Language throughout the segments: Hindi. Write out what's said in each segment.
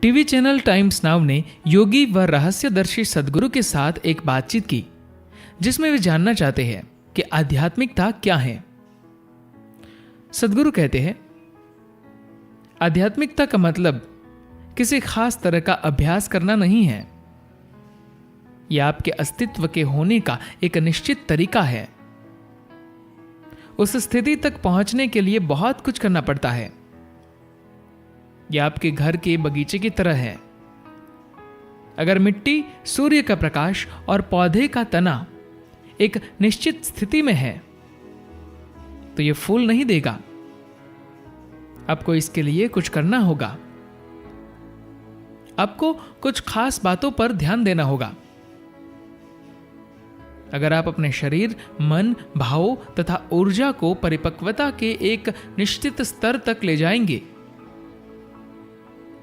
टीवी चैनल टाइम्स नाउ ने योगी व रहस्यदर्शी सदगुरु के साथ एक बातचीत की, जिसमें वे जानना चाहते हैं कि आध्यात्मिकता क्या है। सदगुरु कहते हैं, आध्यात्मिकता का मतलब किसी खास तरह का अभ्यास करना नहीं है। यह आपके अस्तित्व के होने का एक निश्चित तरीका है। उस स्थिति तक पहुंचने के लिए बहुत कुछ करना पड़ता है। यह आपके घर के बगीचे की तरह है। अगर मिट्टी, सूर्य का प्रकाश और पौधे का तना एक निश्चित स्थिति में है तो यह फूल नहीं देगा। आपको इसके लिए कुछ करना होगा। आपको कुछ खास बातों पर ध्यान देना होगा। अगर आप अपने शरीर, मन, भावों तथा ऊर्जा को परिपक्वता के एक निश्चित स्तर तक ले जाएंगे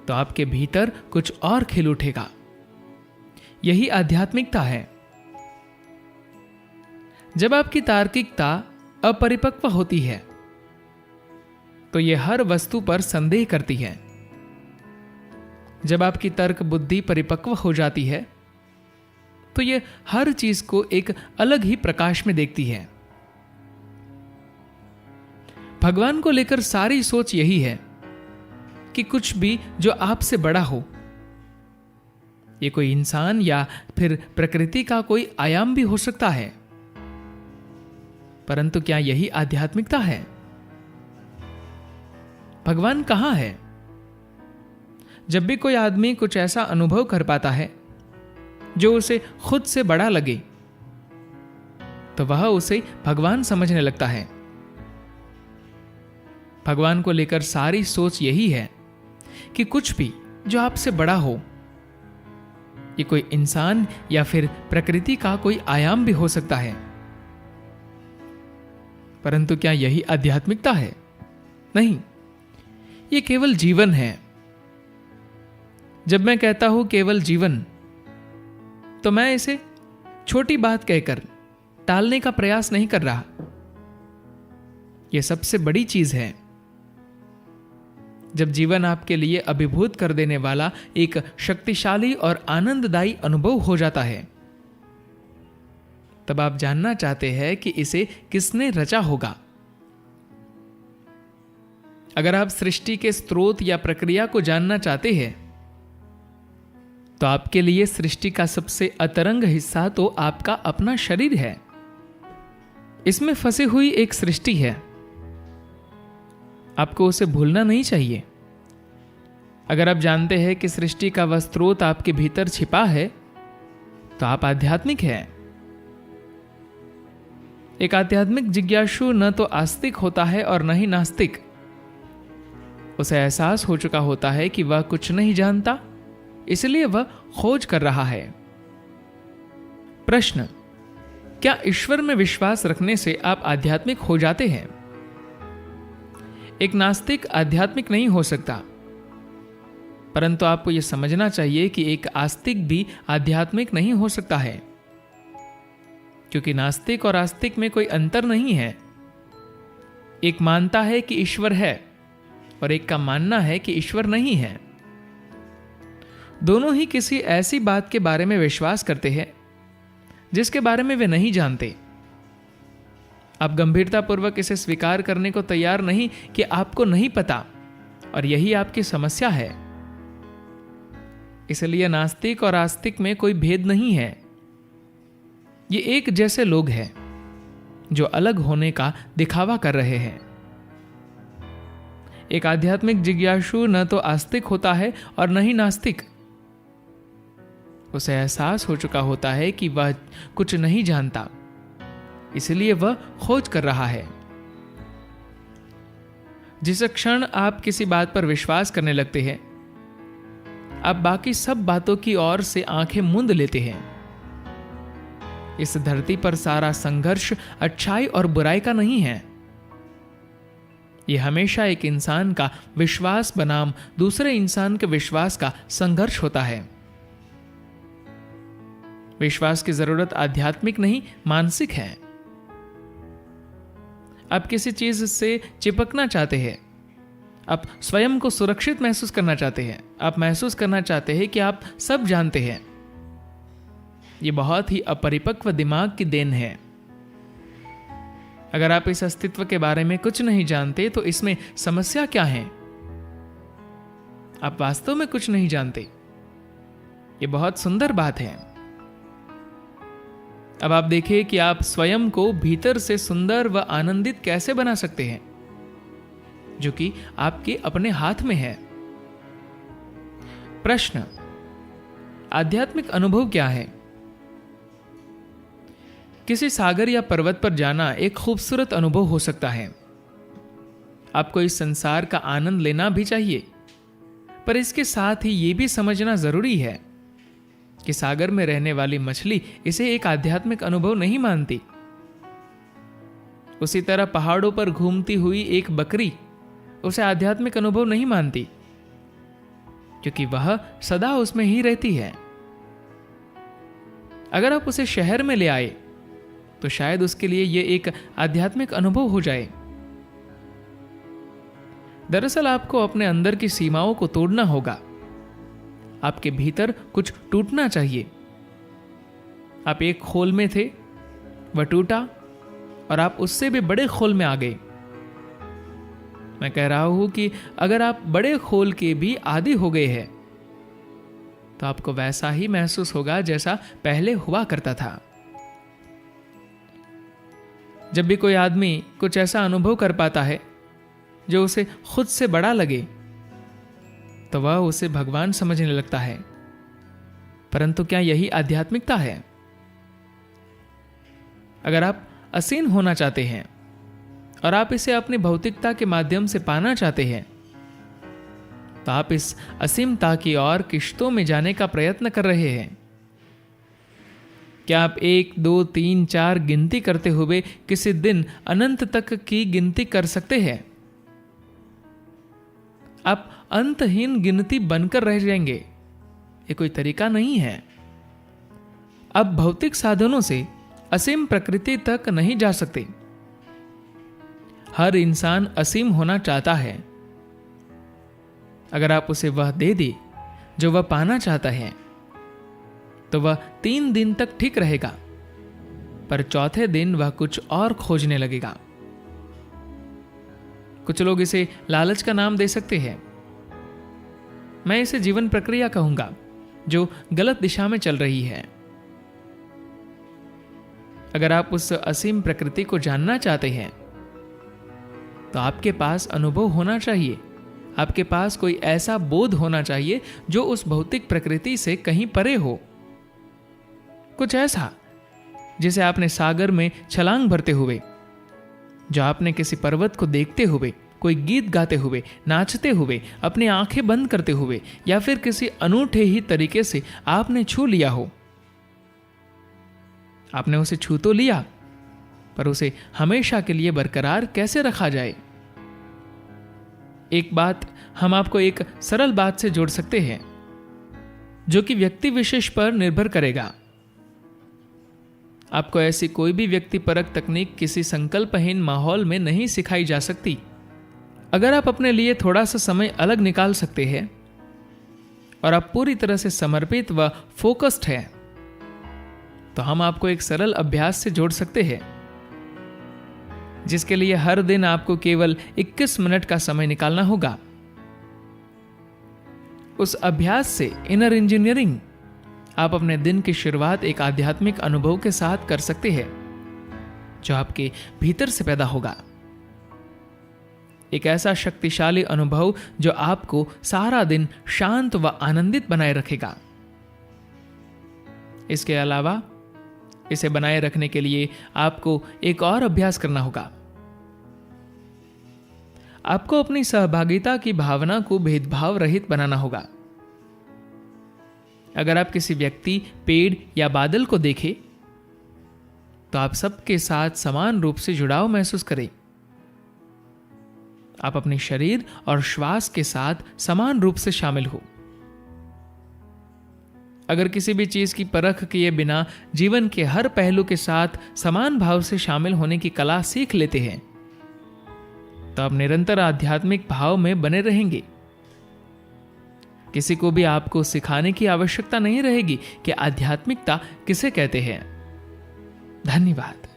तो आपके भीतर कुछ और खिल उठेगा। यही आध्यात्मिकता है। जब आपकी तार्किकता अपरिपक्व होती है तो यह हर वस्तु पर संदेह करती है। जब आपकी तर्क बुद्धि परिपक्व हो जाती है तो यह हर चीज को एक अलग ही प्रकाश में देखती है। भगवान को लेकर सारी सोच यही है कि कुछ भी जो आपसे बड़ा हो, यह कोई इंसान या फिर प्रकृति का कोई आयाम भी हो सकता है। परंतु क्या यही आध्यात्मिकता है? भगवान कहां है? जब भी कोई आदमी कुछ ऐसा अनुभव कर पाता है जो उसे खुद से बड़ा लगे तो वह उसे भगवान समझने लगता है। भगवान को लेकर सारी सोच यही है कि कुछ भी जो आपसे बड़ा हो, ये कोई इंसान या फिर प्रकृति का कोई आयाम भी हो सकता है। परंतु क्या यही आध्यात्मिकता है? नहीं, ये केवल जीवन है। जब मैं कहता हूं केवल जीवन, तो मैं इसे छोटी बात कहकर टालने का प्रयास नहीं कर रहा। यह सबसे बड़ी चीज है। जब जीवन आपके लिए अभिभूत कर देने वाला एक शक्तिशाली और आनंददायी अनुभव हो जाता है, तब आप जानना चाहते हैं कि इसे किसने रचा होगा। अगर आप सृष्टि के स्रोत या प्रक्रिया को जानना चाहते हैं तो आपके लिए सृष्टि का सबसे अतरंग हिस्सा तो आपका अपना शरीर है। इसमें फंसी हुई एक सृष्टि है। आपको उसे भूलना नहीं चाहिए। अगर आप जानते हैं कि सृष्टि का वह स्रोत आपके भीतर छिपा है तो आप आध्यात्मिक हैं। एक आध्यात्मिक जिज्ञासु न तो आस्तिक होता है और न ही नास्तिक। उसे एहसास हो चुका होता है कि वह कुछ नहीं जानता, इसलिए वह खोज कर रहा है। प्रश्न: क्या ईश्वर में विश्वास रखने से आप आध्यात्मिक हो जाते हैं? एक नास्तिक आध्यात्मिक नहीं हो सकता, परंतु आपको यह समझना चाहिए कि एक आस्तिक भी आध्यात्मिक नहीं हो सकता है, क्योंकि नास्तिक और आस्तिक में कोई अंतर नहीं है। एक मानता है कि ईश्वर है और एक का मानना है कि ईश्वर नहीं है। दोनों ही किसी ऐसी बात के बारे में विश्वास करते हैं जिसके बारे में वे नहीं जानते। आप गंभीरतापूर्वक इसे स्वीकार करने को तैयार नहीं कि आपको नहीं पता, और यही आपकी समस्या है। इसलिए नास्तिक और आस्तिक में कोई भेद नहीं है। ये एक जैसे लोग हैं जो अलग होने का दिखावा कर रहे हैं। एक आध्यात्मिक जिज्ञासु न तो आस्तिक होता है और न ही नास्तिक। उसे एहसास हो चुका होता है कि वह कुछ नहीं जानता, इसलिए वह खोज कर रहा है। जिस क्षण आप किसी बात पर विश्वास करने लगते हैं, आप बाकी सब बातों की ओर से आंखें मूंद लेते हैं। इस धरती पर सारा संघर्ष अच्छाई और बुराई का नहीं है। यह हमेशा एक इंसान का विश्वास बनाम दूसरे इंसान के विश्वास का संघर्ष होता है। विश्वास की जरूरत आध्यात्मिक नहीं, मानसिक है। आप किसी चीज से चिपकना चाहते हैं, आप स्वयं को सुरक्षित महसूस करना चाहते हैं। आप महसूस करना चाहते हैं कि आप सब जानते हैं। ये बहुत ही अपरिपक्व दिमाग की देन है। अगर आप इस अस्तित्व के बारे में कुछ नहीं जानते तो इसमें समस्या क्या है? आप वास्तव में कुछ नहीं जानते। ये बहुत सुंदर बात है। अब आप देखिए कि आप स्वयं को भीतर से सुंदर व आनंदित कैसे बना सकते हैं, जो कि आपके अपने हाथ में है। प्रश्न: आध्यात्मिक अनुभव क्या है? किसी सागर या पर्वत पर जाना एक खूबसूरत अनुभव हो सकता है। आपको इस संसार का आनंद लेना भी चाहिए, पर इसके साथ ही यह भी समझना जरूरी है कि सागर में रहने वाली मछली इसे एक आध्यात्मिक अनुभव नहीं मानती। उसी तरह पहाड़ों पर घूमती हुई एक बकरी उसे आध्यात्मिक अनुभव नहीं मानती, क्योंकि वह सदा उसमें ही रहती है। अगर आप उसे शहर में ले आए तो शायद उसके लिए यह एक आध्यात्मिक अनुभव हो जाए। दरअसल आपको अपने अंदर की सीमाओं को तोड़ना होगा। आपके भीतर कुछ टूटना चाहिए। आप एक खोल में थे, वह टूटा और आप उससे भी बड़े खोल में आ गए। मैं कह रहा हूं कि अगर आप बड़े खोल के भी आदी हो गए हैं तो आपको वैसा ही महसूस होगा जैसा पहले हुआ करता था। जब भी कोई आदमी कुछ ऐसा अनुभव कर पाता है जो उसे खुद से बड़ा लगे तो वह उसे भगवान समझने लगता है। परंतु क्या यही आध्यात्मिकता है? अगर आप असीम होना चाहते हैं और आप इसे अपनी भौतिकता के माध्यम से पाना चाहते हैं तो आप इस असीमता की ओर किश्तों में जाने का प्रयत्न कर रहे हैं। क्या आप 1, 2, 3, 4 गिनती करते हुए किसी दिन अनंत तक की गिनती कर सकते हैं? आप अंतहीन गिनती बनकर रह जाएंगे। ये कोई तरीका नहीं है। अब भौतिक साधनों से असीम प्रकृति तक नहीं जा सकते। हर इंसान असीम होना चाहता है। अगर आप उसे वह दे दे जो वह पाना चाहता है तो वह 3 दिन तक ठीक रहेगा, पर चौथे दिन वह कुछ और खोजने लगेगा। कुछ लोग इसे लालच का नाम दे सकते हैं। मैं इसे जीवन प्रक्रिया कहूंगा जो गलत दिशा में चल रही है। अगर आप उस असीम प्रकृति को जानना चाहते हैं तो आपके पास अनुभव होना चाहिए। आपके पास कोई ऐसा बोध होना चाहिए जो उस भौतिक प्रकृति से कहीं परे हो। कुछ ऐसा जिसे आपने सागर में छलांग भरते हुए, जो आपने किसी पर्वत को देखते हुए, कोई गीत गाते हुए, नाचते हुए, अपनी आंखें बंद करते हुए या फिर किसी अनूठे ही तरीके से आपने छू लिया हो। आपने उसे छू तो लिया, पर उसे हमेशा के लिए बरकरार कैसे रखा जाए? एक बात हम आपको एक सरल बात से जोड़ सकते हैं जो कि व्यक्ति विशेष पर निर्भर करेगा। आपको ऐसी कोई भी व्यक्तिपरक तकनीक किसी संकल्पहीन माहौल में नहीं सिखाई जा सकती। अगर आप अपने लिए थोड़ा सा समय अलग निकाल सकते हैं और आप पूरी तरह से समर्पित व फोकस्ड हैं तो हम आपको एक सरल अभ्यास से जोड़ सकते हैं, जिसके लिए हर दिन आपको केवल 21 मिनट का समय निकालना होगा। उस अभ्यास से इनर इंजीनियरिंग, आप अपने दिन की शुरुआत एक आध्यात्मिक अनुभव के साथ कर सकते हैं जो आपके भीतर से पैदा होगा। एक ऐसा शक्तिशाली अनुभव जो आपको सारा दिन शांत व आनंदित बनाए रखेगा। इसके अलावा इसे बनाए रखने के लिए आपको एक और अभ्यास करना होगा। आपको अपनी सहभागिता की भावना को भेदभाव रहित बनाना होगा। अगर आप किसी व्यक्ति, पेड़ या बादल को देखें तो आप सबके साथ समान रूप से जुड़ाव महसूस करें। आप अपने शरीर और श्वास के साथ समान रूप से शामिल हो। अगर किसी भी चीज की परख किए बिना जीवन के हर पहलू के साथ समान भाव से शामिल होने की कला सीख लेते हैं तो आप निरंतर आध्यात्मिक भाव में बने रहेंगे। किसी को भी आपको सिखाने की आवश्यकता नहीं रहेगी कि आध्यात्मिकता किसे कहते हैं। धन्यवाद।